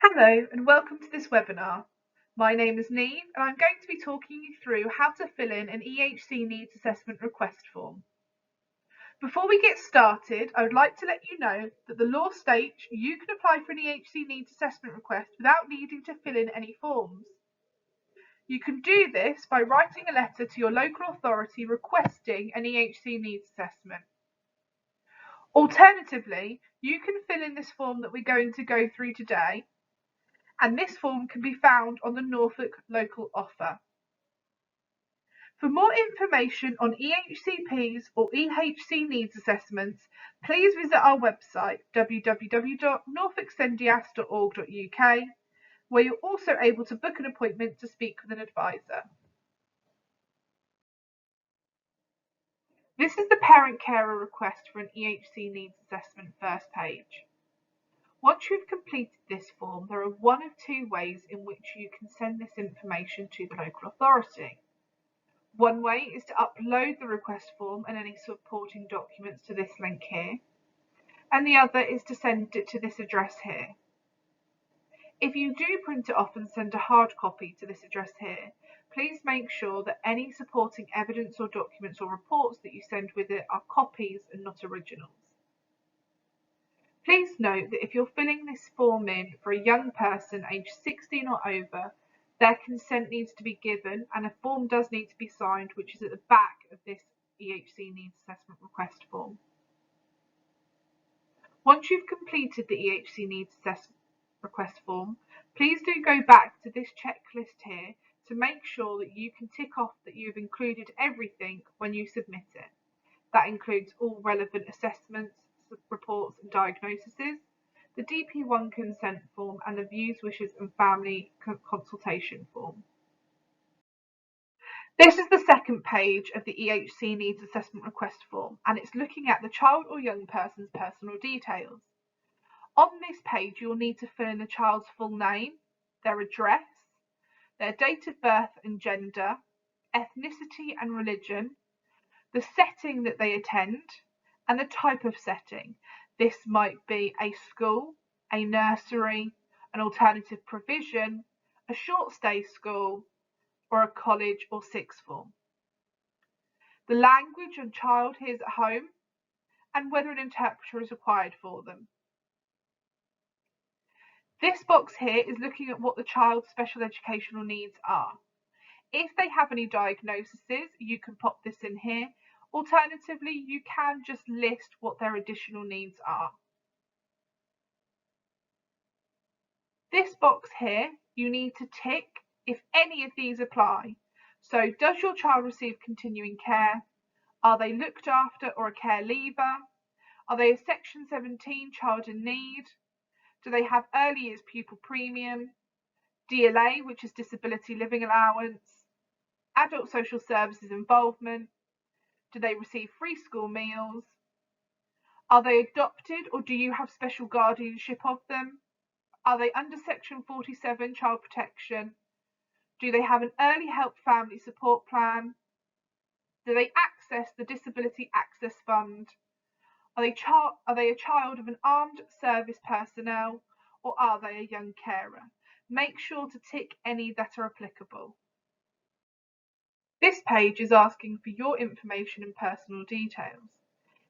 Hello and welcome to this webinar. My name is Neve and I'm going to be talking you through how to fill in an EHC needs assessment request form. Before we get started, I would like to let you know that the law states you can apply for an EHC needs assessment request without needing to fill in any forms. You can do this by writing a letter to your local authority requesting an EHC needs assessment. Alternatively, you can fill in this form that we're going to go through today, and this form can be found on the Norfolk local offer. For more information on EHCPs or EHC needs assessments, please visit our website www.norfolksendias.org.uk, where you're also able to book an appointment to speak with an advisor. This is the parent-carer request for an EHC needs assessment first page. Once you've completed this form, there are one of two ways in which you can send this information to the local authority. One way is to upload the request form and any supporting documents to this link here, and the other is to send it to this address here. If you do print it off and send a hard copy to this address here, please make sure that any supporting evidence or documents or reports that you send with it are copies and not originals. Please note that if you're filling this form in for a young person aged 16 or over, their consent needs to be given and a form does need to be signed, which is at the back of this EHC needs assessment request form. Once you've completed the EHC needs assessment request form, please do go back to this checklist here to make sure that you can tick off that you've included everything when you submit it. That includes all relevant assessments, reports and diagnoses, the DP1 consent form and the views, wishes and family consultation form. This is the second page of the EHC needs assessment request form, and it's looking at the child or young person's personal details. On this page, you'll need to fill in the child's full name, their address, their date of birth and gender, ethnicity and religion, the setting that they attend, and the type of setting. This might be a school, a nursery, an alternative provision, a short stay school, or a college or sixth form. The language your child hears at home, and whether an interpreter is required for them. This box here is looking at what the child's special educational needs are. If they have any diagnoses, you can pop this in here. Alternatively, you can just list what their additional needs are. This box here, you need to tick if any of these apply. So, does your child receive continuing care? Are they looked after or a care leaver? Are they a Section 17 child in need? Do they have early years pupil premium? DLA, which is disability living allowance? Adult social services involvement? Do they receive free school meals? Are they adopted or do you have special guardianship of them? Are they under Section 47 child protection? Do they have an early help family support plan? Do they access the Disability Access Fund? Are they a child of an armed service personnel, or are they a young carer? Make sure to tick any that are applicable. This page is asking for your information and personal details.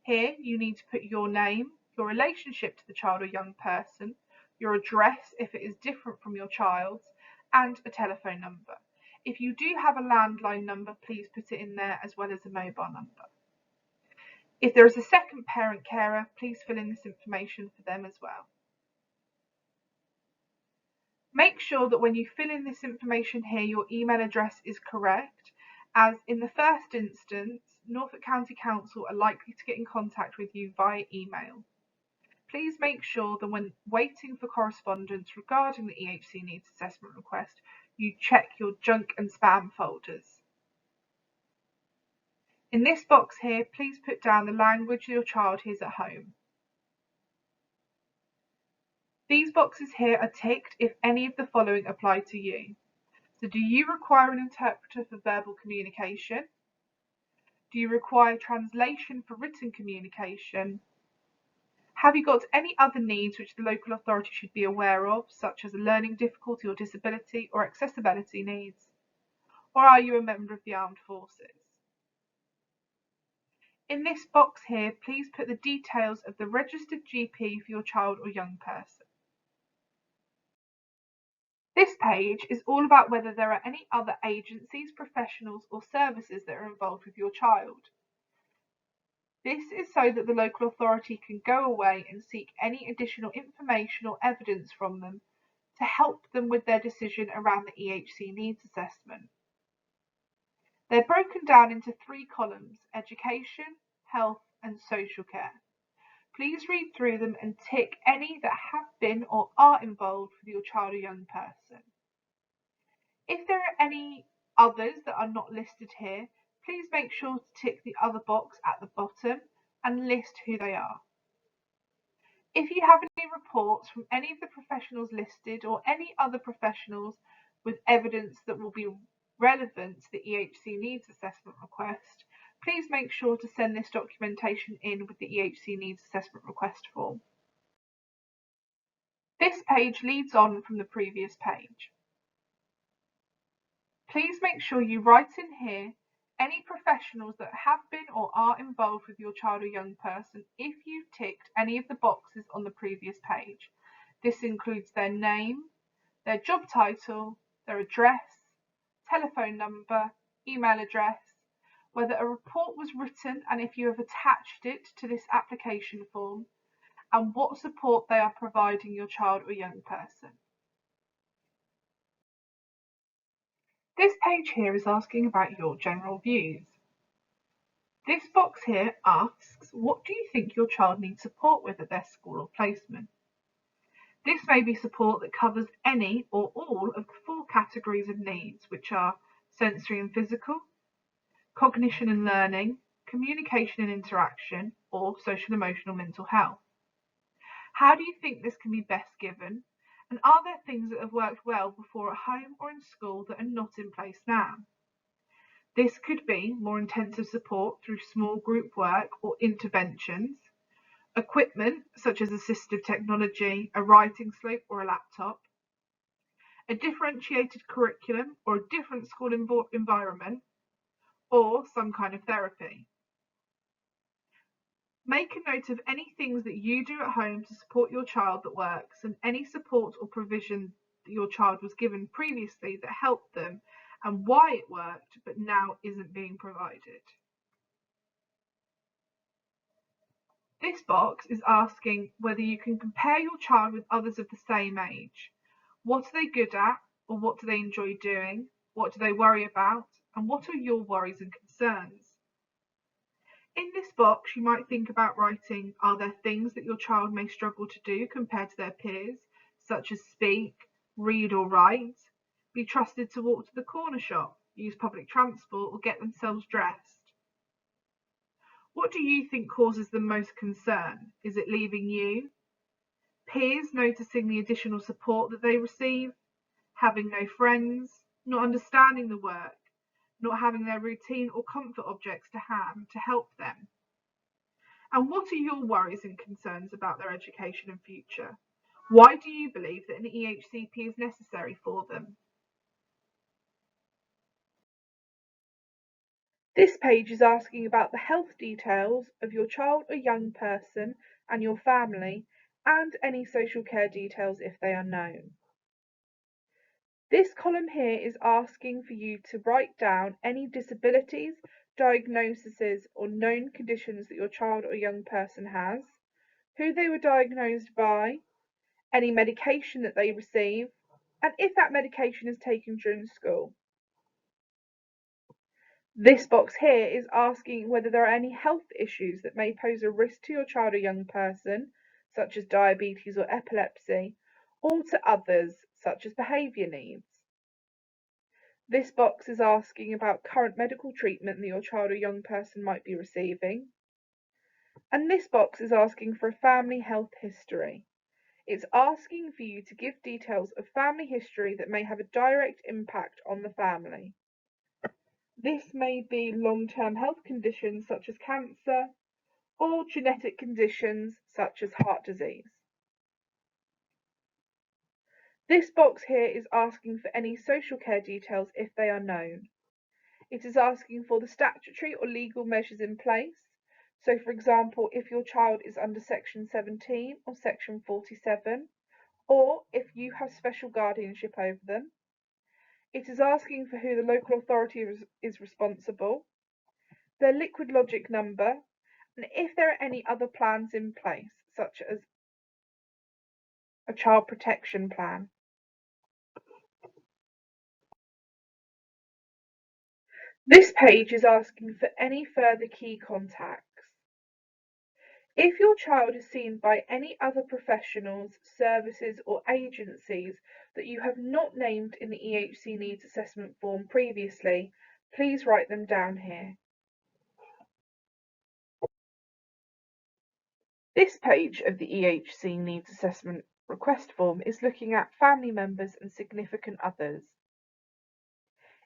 Here you need to put your name, your relationship to the child or young person, your address if it is different from your child's, and a telephone number. If you do have a landline number, please put it in there as well as a mobile number. If there is a second parent carer, please fill in this information for them as well. Make sure that when you fill in this information here, your email address is correct, as in the first instance, Norfolk County Council are likely to get in contact with you via email. Please make sure that when waiting for correspondence regarding the EHC needs assessment request, you check your junk and spam folders. In this box here, please put down the language your child hears at home. These boxes here are ticked if any of the following apply to you. So do you require an interpreter for verbal communication? Do you require translation for written communication? Have you got any other needs which the local authority should be aware of, such as a learning difficulty or disability or accessibility needs? Or are you a member of the armed forces? In this box here, please put the details of the registered GP for your child or young person. This page is all about whether there are any other agencies, professionals or services that are involved with your child. This is so that the local authority can go away and seek any additional information or evidence from them to help them with their decision around the EHC needs assessment. They're broken down into 3 columns: education, health and social care. Please read through them and tick any that have been or are involved with your child or young person. If there are any others that are not listed here, please make sure to tick the other box at the bottom and list who they are. If you have any reports from any of the professionals listed or any other professionals with evidence that will be relevant to the EHC needs assessment request, please make sure to send this documentation in with the EHC needs assessment request form. This page leads on from the previous page. Please make sure you write in here any professionals that have been or are involved with your child or young person if you've ticked any of the boxes on the previous page. This includes their name, their job title, their address, telephone number, email address, whether a report was written and if you have attached it to this application form, and what support they are providing your child or young person. This page here is asking about your general views. This box here asks, what do you think your child needs support with at their school or placement? This may be support that covers any or all of the 4 categories of needs, which are sensory and physical, cognition and learning, communication and interaction, or social, emotional, mental health. How do you think this can be best given? And are there things that have worked well before at home or in school that are not in place now? This could be more intensive support through small group work or interventions, equipment such as assistive technology, a writing slate or a laptop, a differentiated curriculum or a different school environment, or some kind of therapy. Make a note of any things that you do at home to support your child that works, and any support or provision that your child was given previously that helped them and why it worked but now isn't being provided. This box is asking whether you can compare your child with others of the same age. What are they good at, or what do they enjoy doing? What do they worry about? And what are your worries and concerns? In this box, you might think about writing, are there things that your child may struggle to do compared to their peers, such as speak, read or write, be trusted to walk to the corner shop, use public transport or get themselves dressed? What do you think causes the most concern? Is it leaving you? Peers noticing the additional support that they receive? Having no friends? Not understanding the work? Not having their routine or comfort objects to hand to help them? And what are your worries and concerns about their education and future? Why do you believe that an EHCP is necessary for them? This page is asking about the health details of your child or young person and your family, and any social care details if they are known. This column here is asking for you to write down any disabilities, diagnoses or known conditions that your child or young person has, who they were diagnosed by, any medication that they receive, and if that medication is taken during school. This box here is asking whether there are any health issues that may pose a risk to your child or young person, such as diabetes or epilepsy, or to others, such as behaviour needs. This box is asking about current medical treatment that your child or young person might be receiving. And this box is asking for a family health history. It's asking for you to give details of family history that may have a direct impact on the family. This may be long-term health conditions such as cancer, or genetic conditions such as heart disease. This box here is asking for any social care details if they are known. It is asking for the statutory or legal measures in place. So, for example, if your child is under Section 17 or Section 47, or if you have special guardianship over them. It is asking for who the local authority is responsible, their liquid logic number, and if there are any other plans in place, such as a child protection plan. This page is asking for any further key contacts. If your child is seen by any other professionals, services or agencies that you have not named in the EHC needs assessment form previously, please write them down here. This page of the EHC needs assessment request form is looking at family members and significant others.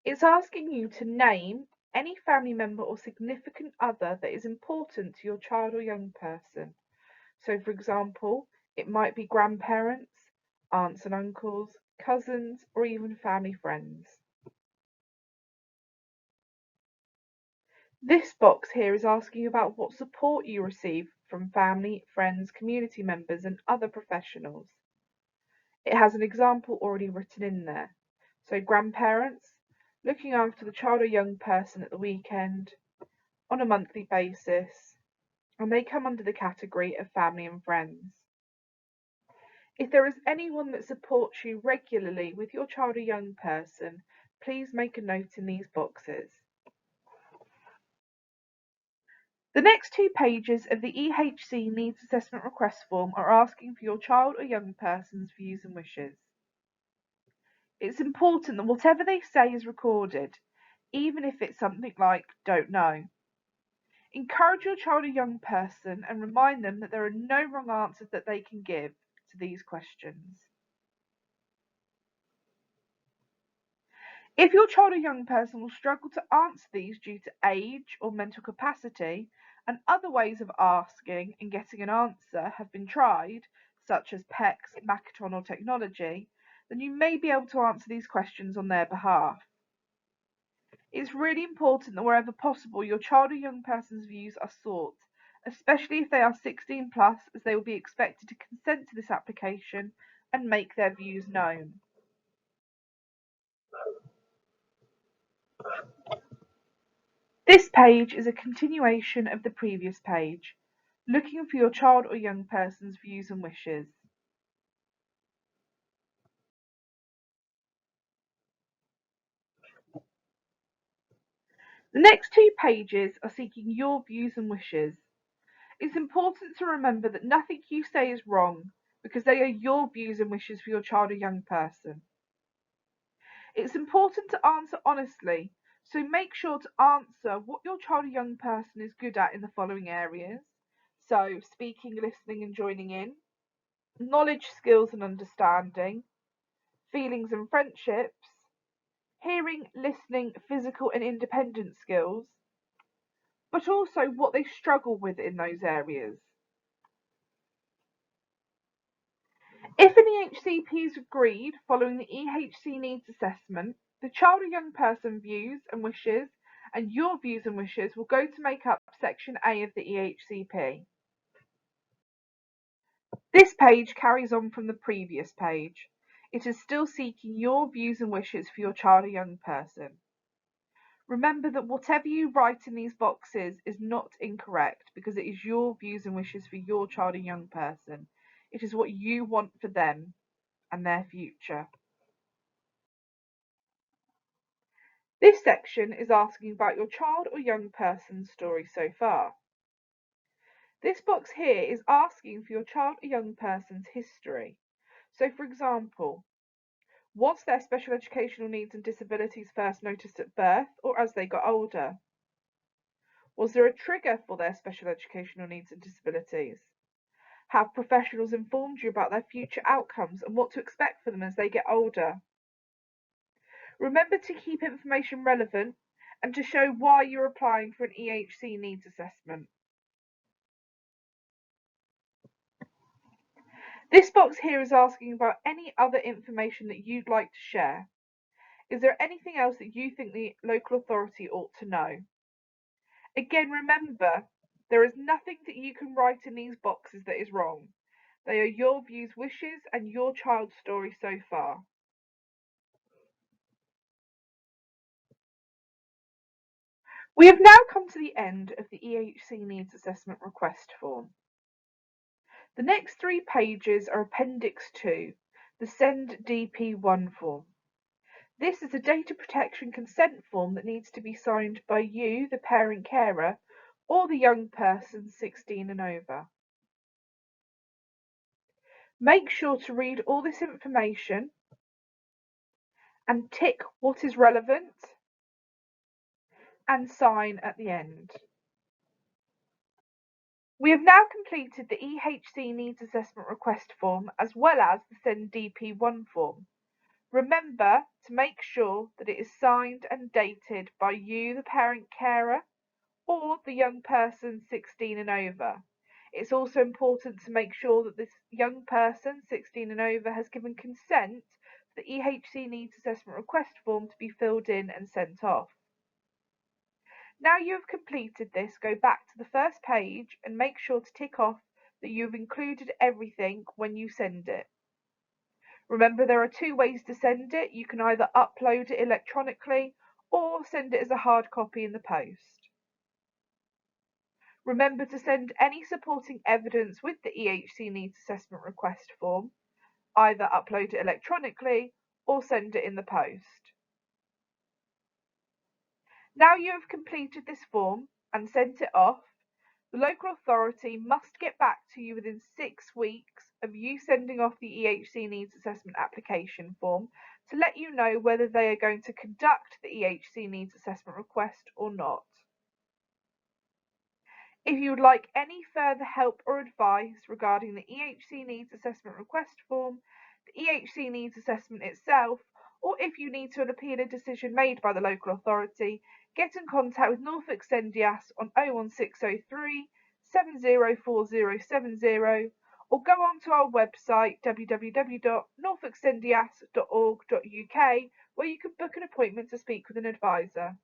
It's asking you to name any family member or significant other that is important to your child or young person. So, for example, it might be grandparents, aunts and uncles, cousins, or even family friends. This box here is asking about what support you receive from family, friends, community members, and other professionals. It has an example already written in there. So, grandparents, looking after the child or young person at the weekend, on a monthly basis, and they come under the category of family and friends. If there is anyone that supports you regularly with your child or young person, please make a note in these boxes. The next two pages of the EHC Needs Assessment Request form are asking for your child or young person's views and wishes. It's important that whatever they say is recorded, even if it's something like "don't know." Encourage your child or young person and remind them that there are no wrong answers that they can give to these questions. If your child or young person will struggle to answer these due to age or mental capacity, and other ways of asking and getting an answer have been tried, such as PECS, Makaton or technology, then you may be able to answer these questions on their behalf. It's really important that wherever possible your child or young person's views are sought, especially if they are 16 plus, as they will be expected to consent to this application and make their views known. This page is a continuation of the previous page, looking for your child or young person's views and wishes. The next two pages are seeking your views and wishes. It's important to remember that nothing you say is wrong, because they are your views and wishes for your child or young person. It's important to answer honestly, so make sure to answer what your child or young person is good at in the following areas. So, speaking, listening, and joining in, knowledge, skills, and understanding, feelings and friendships, hearing, listening, physical, and independent skills, but also what they struggle with in those areas. If an EHCP is agreed following the EHC needs assessment, the child or young person views and wishes and your views and wishes will go to make up section A of the EHCP. This page carries on from the previous page. It is still seeking your views and wishes for your child or young person. Remember that whatever you write in these boxes is not incorrect, because it is your views and wishes for your child or young person. It is what you want for them and their future. This section is asking about your child or young person's story so far. This box here is asking for your child or young person's history. So, for example, was their special educational needs and disabilities first noticed at birth or as they got older? Was there a trigger for their special educational needs and disabilities? Have professionals informed you about their future outcomes and what to expect for them as they get older? Remember to keep information relevant and to show why you're applying for an EHC needs assessment. This box here is asking about any other information that you'd like to share. Is there anything else that you think the local authority ought to know? Again, remember, there is nothing that you can write in these boxes that is wrong. They are your views, wishes, and your child's story so far. We have now come to the end of the EHC Needs Assessment Request form. The next 3 pages are Appendix 2, the Send DP1 form. This is a data protection consent form that needs to be signed by you, the parent carer, or the young person 16 and over. Make sure to read all this information and tick what is relevant and sign at the end. We have now completed the EHC Needs Assessment Request form as well as the Send DP1 form. Remember to make sure that it is signed and dated by you, the parent carer, or the young person 16 and over. It's also important to make sure that this young person 16 and over has given consent for the EHC Needs Assessment Request form to be filled in and sent off. Now you have completed this, go back to the first page and make sure to tick off that you have included everything when you send it. Remember, there are 2 ways to send it. You can either upload it electronically or send it as a hard copy in the post. Remember to send any supporting evidence with the EHC Needs Assessment Request form, either upload it electronically or send it in the post. Now you have completed this form and sent it off, the local authority must get back to you within 6 weeks of you sending off the EHC Needs Assessment application form to let you know whether they are going to conduct the EHC Needs Assessment request or not. If you would like any further help or advice regarding the EHC Needs Assessment request form, the EHC Needs Assessment itself, or if you need to appeal a decision made by the local authority, get in contact with Norfolk SENDIAS on 01603 704070 or go onto our website www.norfolksendias.org.uk where you can book an appointment to speak with an advisor.